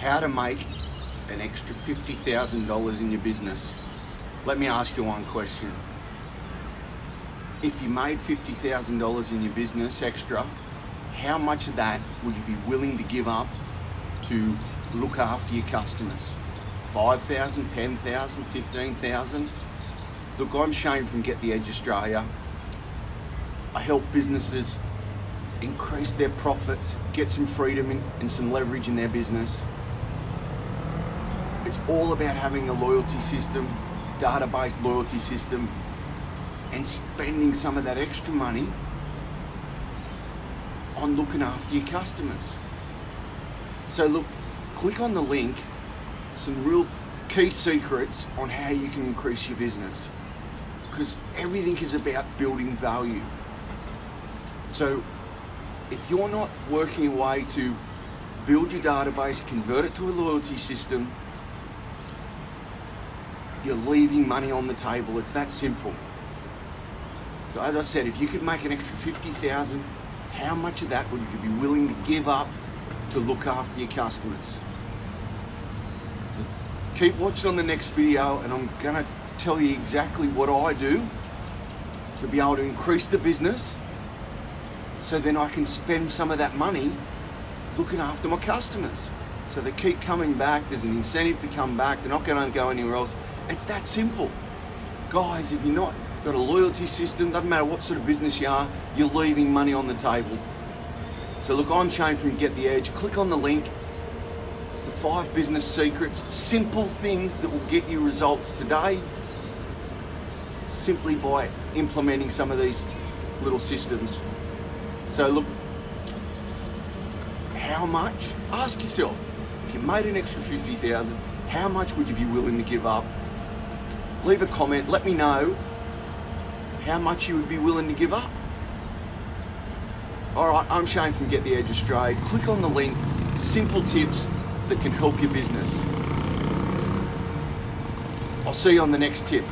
how to make an extra $50,000 in your business. Let me ask you one question. If you made $50,000 in your business extra, how much of that would you be willing to give up to look after your customers? 5,000, 10,000, 15,000? Look, I'm Shane from Get the Edge Australia. I help businesses increase their profits, get some freedom and some leverage in their business. It's all about having a loyalty system, database loyalty system, and spending some of that extra money on looking after your customers. So look, click on the link, some real key secrets on how you can increase your business, because everything is about building value. So if you're not working a way to build your database, convert it to a loyalty system, you're leaving money on the table. It's that simple. So as I said, if you could make an extra 50,000, how much of that would you be willing to give up to look after your customers? So keep watching on the next video, and I'm gonna tell you exactly what I do to be able to increase the business, so then I can spend some of that money looking after my customers. So they keep coming back, there's an incentive to come back, they're not gonna go anywhere else. It's that simple. Guys, if you're not got a loyalty system, doesn't matter what sort of business you are, you're leaving money on the table. So look, I'm Shane from Get the Edge. Click on the link. It's the 5 business secrets, simple things that will get you results today, simply by implementing some of these little systems. So look, how much? Ask yourself, if you made an extra 50,000, how much would you be willing to give up? Leave a comment, let me know how much you would be willing to give up. All right, I'm Shane from Get the Edge Australia. Click on the link, simple tips that can help your business. I'll see you on the next tip.